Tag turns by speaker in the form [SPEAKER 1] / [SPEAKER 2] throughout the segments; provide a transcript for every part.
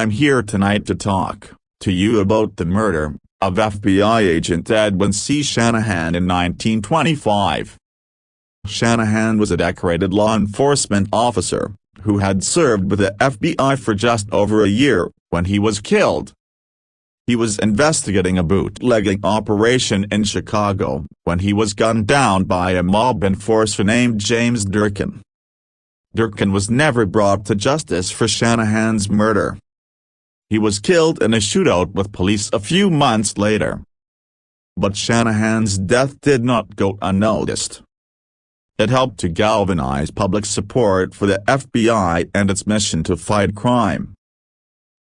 [SPEAKER 1] I'm here tonight to talk to you about the murder of FBI Agent Edwin C. Shanahan in 1925. Shanahan was a decorated law enforcement officer who had served with the FBI for just over a year when he was killed. He was investigating a bootlegging operation in Chicago when he was gunned down by a mob enforcer named James Durkin. Durkin was never brought to justice for Shanahan's murder. He was killed in a shootout with police a few months later. But Shanahan's death did not go unnoticed. It helped to galvanize public support for the FBI and its mission to fight crime.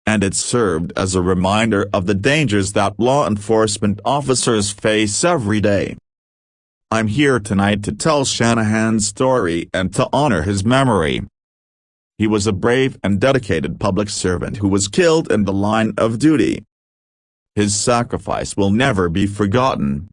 [SPEAKER 1] And it served as a reminder of the dangers that law enforcement officers face every day. I'm here tonight to tell Shanahan's story and to honor his memory. He was a brave and dedicated public servant who was killed in the line of duty. His sacrifice will never be forgotten.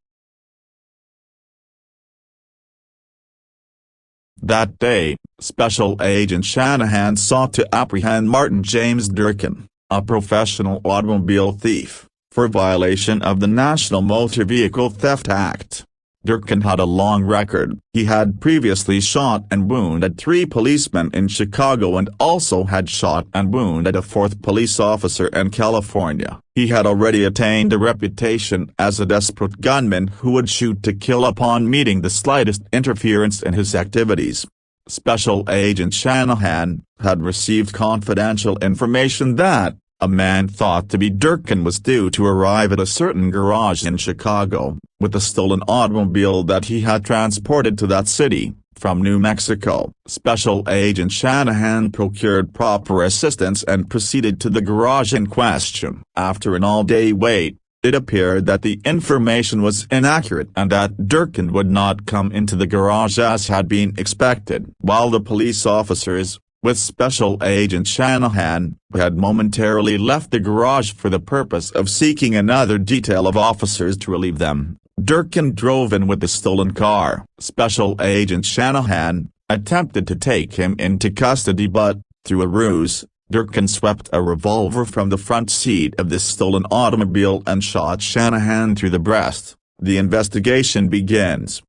[SPEAKER 1] That day, Special Agent Shanahan sought to apprehend Martin James Durkin, a professional automobile thief, for violation of the National Motor Vehicle Theft Act. Durkin had a long record. He had previously shot and wounded 3 policemen in Chicago and also had shot and wounded a 4th police officer in California. He had already attained a reputation as a desperate gunman who would shoot to kill upon meeting the slightest interference in his activities. Special Agent Shanahan had received confidential information that a man thought to be Durkin was due to arrive at a certain garage in Chicago, with a stolen automobile that he had transported to that city, from New Mexico. Special Agent Shanahan procured proper assistance and proceeded to the garage in question. After an all-day wait, it appeared that the information was inaccurate and that Durkin would not come into the garage as had been expected. While the police officers, with Special Agent Shanahan, had momentarily left the garage for the purpose of seeking another detail of officers to relieve them, Durkin drove in with the stolen car. Special Agent Shanahan attempted to take him into custody but, through a ruse, Durkin swept a revolver from the front seat of the stolen automobile and shot Shanahan through the breast. The investigation begins.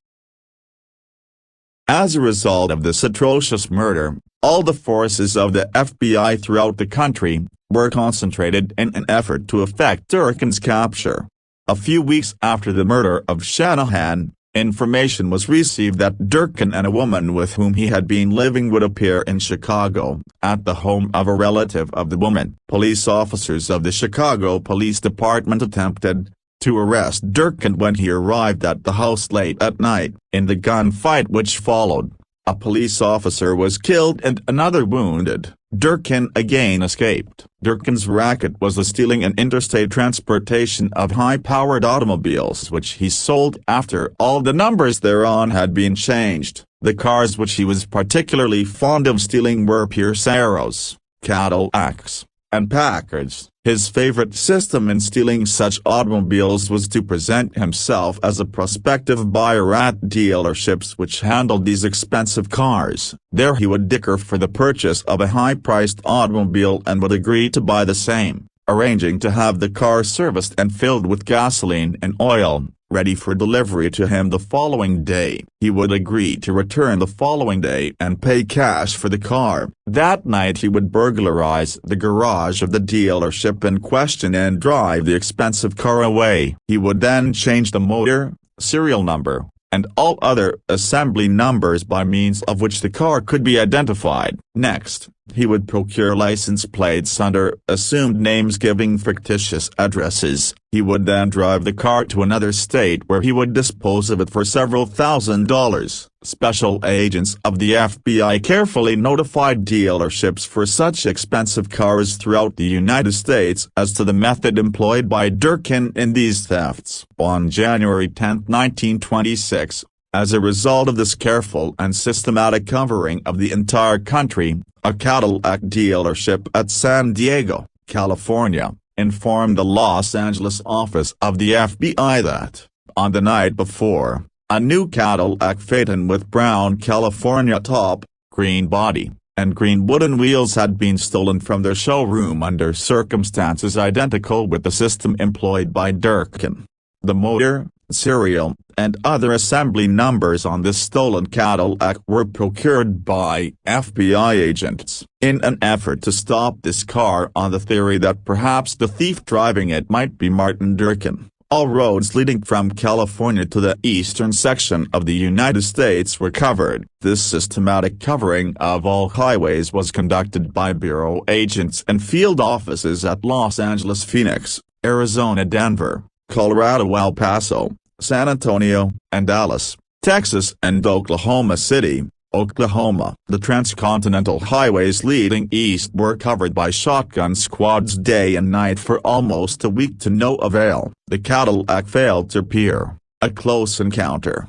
[SPEAKER 1] As a result of this atrocious murder, all the forces of the FBI throughout the country were concentrated in an effort to effect Durkin's capture. A few weeks after the murder of Shanahan, information was received that Durkin and a woman with whom he had been living would appear in Chicago, at the home of a relative of the woman. Police officers of the Chicago Police Department attempted to arrest Durkin when he arrived at the house late at night. In the gunfight which followed, a police officer was killed and another wounded. Durkin again escaped. Durkin's racket was the stealing and interstate transportation of high-powered automobiles which he sold after all the numbers thereon had been changed. The cars which he was particularly fond of stealing were Pierceros, Cadillacs, and Packards. His favorite system in stealing such automobiles was to present himself as a prospective buyer at dealerships which handled these expensive cars. There he would dicker for the purchase of a high-priced automobile and would agree to buy the same, arranging to have the car serviced and filled with gasoline and oil, ready for delivery to him the following day. He would agree to return the following day and pay cash for the car. That night he would burglarize the garage of the dealership in question and drive the expensive car away. He would then change the motor, serial number, and all other assembly numbers by means of which the car could be identified. Next, he would procure license plates under assumed names giving fictitious addresses. He would then drive the car to another state where he would dispose of it for several $1,000s. Special agents of the FBI carefully notified dealerships for such expensive cars throughout the United States as to the method employed by Durkin in these thefts. On January 10, 1926, as a result of this careful and systematic covering of the entire country, a Cadillac dealership at San Diego, California, informed the Los Angeles office of the FBI that, on the night before, a new Cadillac Phaeton with brown California top, green body, and green wooden wheels had been stolen from their showroom under circumstances identical with the system employed by Durkin. The motor, serial, and other assembly numbers on this stolen Cadillac were procured by FBI agents in an effort to stop this car on the theory that perhaps the thief driving it might be Martin Durkin. All roads leading from California to the eastern section of the United States were covered. This systematic covering of all highways was conducted by bureau agents and field offices at Los Angeles, Phoenix, Arizona, Denver, Colorado, El Paso, San Antonio, and Dallas, Texas, and Oklahoma City, Oklahoma. The transcontinental highways leading east were covered by shotgun squads day and night for almost a week to no avail. The Cadillac failed to appear. A close encounter.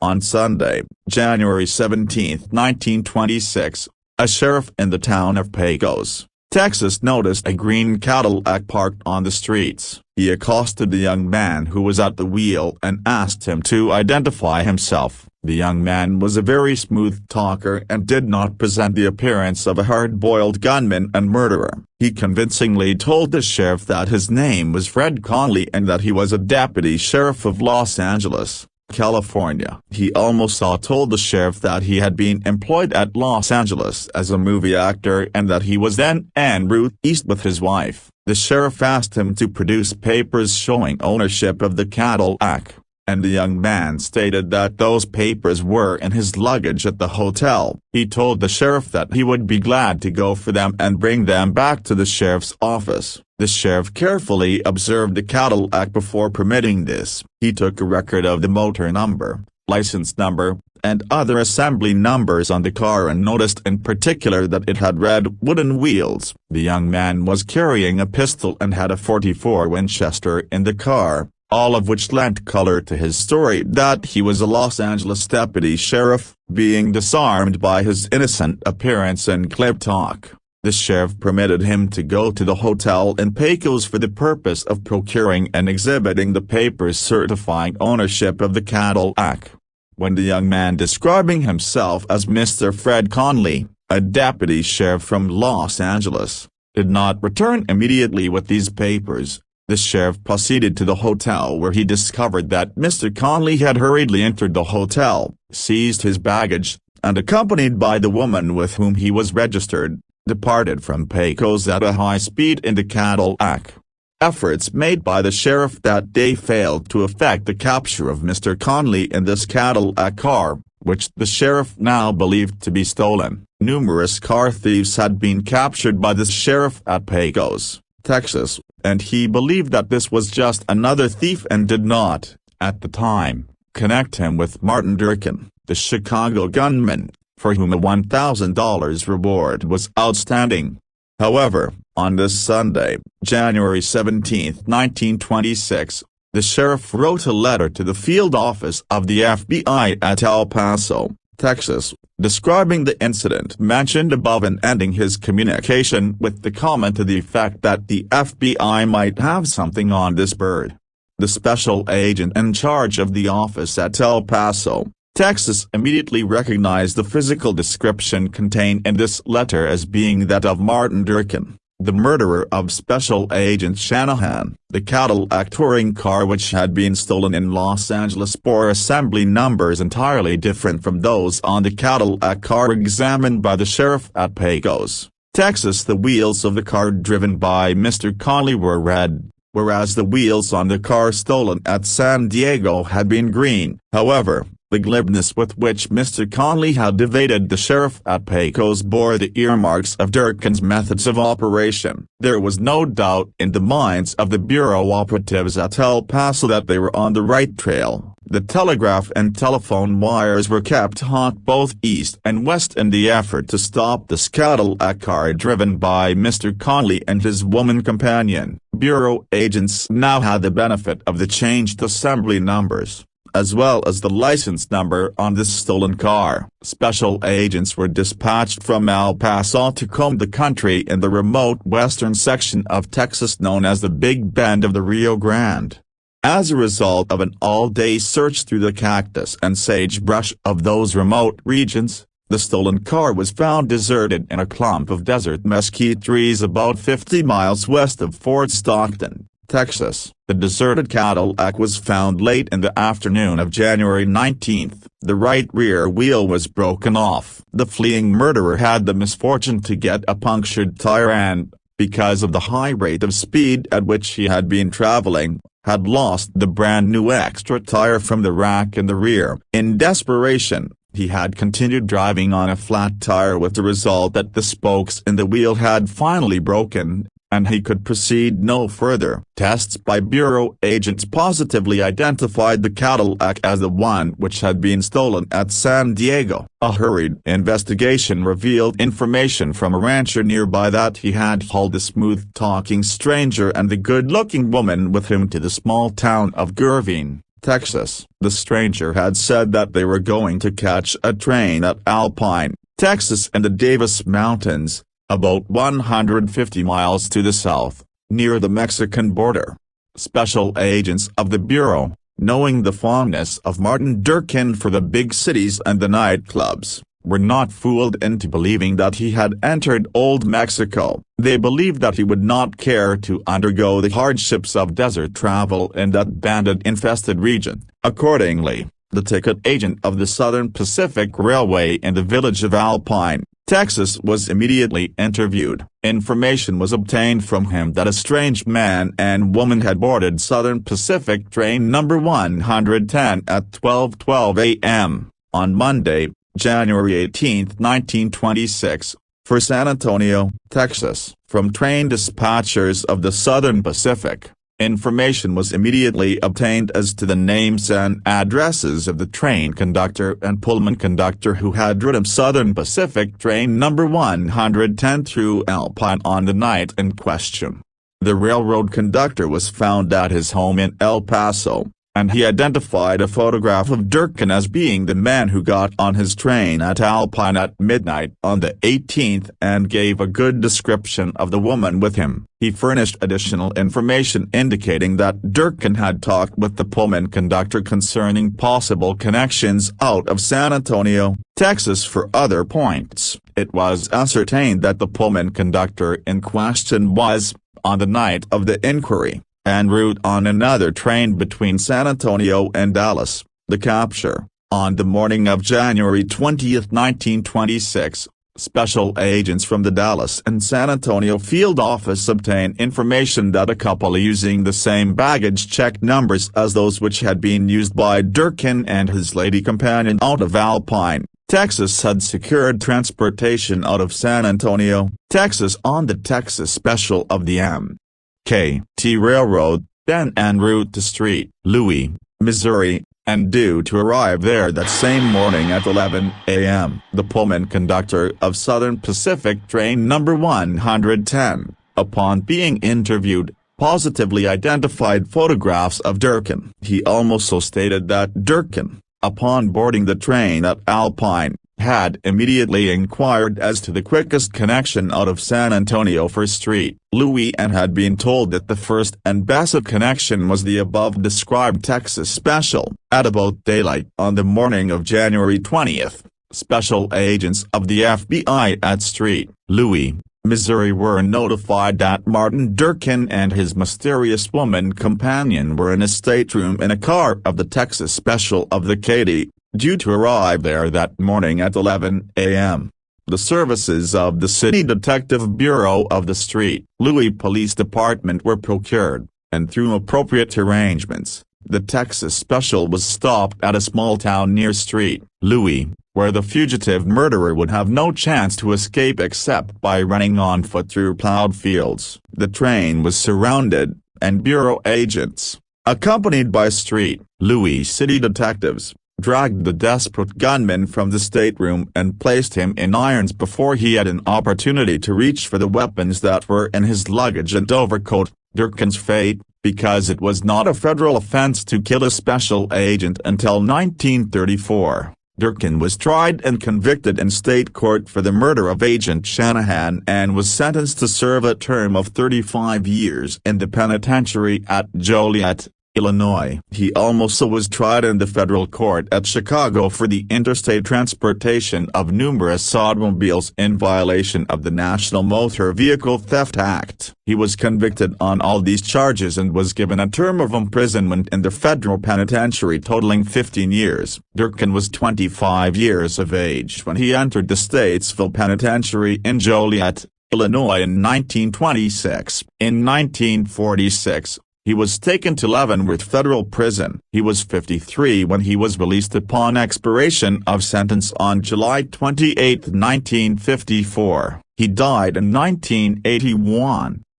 [SPEAKER 1] On Sunday, January 17, 1926, a sheriff in the town of Pecos, Texas noticed a green Cadillac parked on the streets. He accosted the young man who was at the wheel and asked him to identify himself. The young man was a very smooth talker and did not present the appearance of a hard-boiled gunman and murderer. He convincingly told the sheriff that his name was Fred Conley and that he was a deputy sheriff of Los Angeles, California. He almost told the sheriff that he had been employed at Los Angeles as a movie actor and that he was then en route east with his wife. The sheriff asked him to produce papers showing ownership of the Cadillac, and the young man stated that those papers were in his luggage at the hotel. He told the sheriff that he would be glad to go for them and bring them back to the sheriff's office. The sheriff carefully observed the Cadillac before permitting this. He took a record of the motor number, license number, and other assembly numbers on the car and noticed in particular that it had red wooden wheels. The young man was carrying a pistol and had a .44 Winchester in the car, all of which lent color to his story that he was a Los Angeles deputy sheriff, being disarmed by his innocent appearance and clip talk. The sheriff permitted him to go to the hotel in Pecos for the purpose of procuring and exhibiting the papers certifying ownership of the Cadillac. When the young man describing himself as Mr. Fred Conley, a deputy sheriff from Los Angeles, did not return immediately with these papers, the sheriff proceeded to the hotel where he discovered that Mr. Conley had hurriedly entered the hotel, seized his baggage, and accompanied by the woman with whom he was registered, departed from Pecos at a high speed in the Cadillac. Efforts made by the sheriff that day failed to effect the capture of Mr. Conley in this Cadillac car, which the sheriff now believed to be stolen. Numerous car thieves had been captured by the sheriff at Pecos, Texas, and he believed that this was just another thief and did not, at the time, connect him with Martin Durkin, the Chicago gunman, for whom a $1,000 reward was outstanding. However, on this Sunday, January 17, 1926, the sheriff wrote a letter to the field office of the FBI at El Paso, Texas, describing the incident mentioned above and ending his communication with the comment to the effect that the FBI might have something on this bird. The special agent in charge of the office at El Paso, Texas immediately recognized the physical description contained in this letter as being that of Martin Durkin, the murderer of Special Agent Shanahan. The Cadillac touring car which had been stolen in Los Angeles bore assembly numbers entirely different from those on the Cadillac car examined by the sheriff at Pecos, Texas. The wheels of the car driven by Mr. Conley were red, whereas the wheels on the car stolen at San Diego had been green. However, the glibness with which Mr. Conley had evaded the sheriff at Pecos bore the earmarks of Durkin's methods of operation. There was no doubt in the minds of the bureau operatives at El Paso that they were on the right trail. The telegraph and telephone wires were kept hot both east and west in the effort to stop the Cadillac car driven by Mr. Conley and his woman companion. Bureau agents now had the benefit of the changed assembly numbers, as well as the license number on this stolen car. Special agents were dispatched from El Paso to comb the country in the remote western section of Texas known as the Big Bend of the Rio Grande. As a result of an all-day search through the cactus and sagebrush of those remote regions, The stolen car was found deserted in a clump of desert mesquite trees about 50 miles west of Fort Stockton, Texas. The deserted Cadillac was found late in the afternoon of January 19. The right rear wheel was broken off. The fleeing murderer had the misfortune to get a punctured tire and, because of the high rate of speed at which he had been traveling, had lost the brand-new extra tire from the rack in the rear. In desperation, he had continued driving on a flat tire with the result that the spokes in the wheel had finally broken, and he could proceed no further. Tests by Bureau agents positively identified the Cadillac as the one which had been stolen at San Diego. A hurried investigation revealed information from a rancher nearby that he had hauled the smooth-talking stranger and the good-looking woman with him to the small town of Gervin, Texas. The stranger had said that they were going to catch a train at Alpine, Texas and the Davis Mountains, about 150 miles to the south, near the Mexican border. Special agents of the Bureau, knowing the fondness of Martin Durkin for the big cities and the nightclubs, were not fooled into believing that he had entered Old Mexico. They believed that he would not care to undergo the hardships of desert travel in that bandit-infested region. Accordingly, the ticket agent of the Southern Pacific Railway in the village of Alpine, Texas was immediately interviewed. Information was obtained from him that a strange man and woman had boarded Southern Pacific train number 110 at 12:12 a.m. on Monday, January 18, 1926, for San Antonio, Texas. From train dispatchers of the Southern Pacific, information was immediately obtained as to the names and addresses of the train conductor and Pullman conductor who had ridden Southern Pacific train number 110 through Alpine on the night in question. The railroad conductor was found at his home in El Paso, and he identified a photograph of Durkin as being the man who got on his train at Alpine at midnight on the 18th and gave a good description of the woman with him. He furnished additional information indicating that Durkin had talked with the Pullman conductor concerning possible connections out of San Antonio, Texas for other points. It was ascertained that the Pullman conductor in question was, on the night of the inquiry, en route on another train between San Antonio and Dallas. The capture. On the morning of January 20, 1926, special agents from the Dallas and San Antonio field office obtained information that a couple using the same baggage check numbers as those which had been used by Durkin and his lady companion out of Alpine, Texas had secured transportation out of San Antonio, Texas on the Texas Special of the M.K.T. Railroad, then en route to St. Louis, Missouri, and due to arrive there that same morning at 11 a.m. The Pullman conductor of Southern Pacific train number 110, upon being interviewed, positively identified photographs of Durkin. He also stated that Durkin, upon boarding the train at Alpine, had immediately inquired as to the quickest connection out of San Antonio for St. Louis and had been told that the first and best connection was the above-described Texas Special. At about daylight on the morning of January 20th, special agents of the FBI at St. Louis, Missouri were notified that Martin Durkin and his mysterious woman companion were in a stateroom in a car of the Texas Special of the Katy, due to arrive there that morning at 11 a.m. The services of the City Detective Bureau of the St. Louis Police Department were procured, and through appropriate arrangements, the Texas Special was stopped at a small town near St. Louis, where the fugitive murderer would have no chance to escape except by running on foot through plowed fields. The train was surrounded, and Bureau agents, accompanied by St. Louis city detectives, dragged the desperate gunman from the stateroom and placed him in irons before he had an opportunity to reach for the weapons that were in his luggage and overcoat. Durkin's fate, because it was not a federal offense to kill a special agent until 1934. Durkin was tried and convicted in state court for the murder of Agent Shanahan and was sentenced to serve a term of 35 years in the penitentiary at Joliet, Illinois. He also was tried in the federal court at Chicago for the interstate transportation of numerous automobiles in violation of the National Motor Vehicle Theft Act. He was convicted on all these charges and was given a term of imprisonment in the federal penitentiary totaling 15 years. Durkin was 25 years of age when he entered the Statesville Penitentiary in Joliet, Illinois in 1926. In 1946, he was taken to Leavenworth Federal Prison. He was 53 when he was released upon expiration of sentence on July 28, 1954. He died in 1981.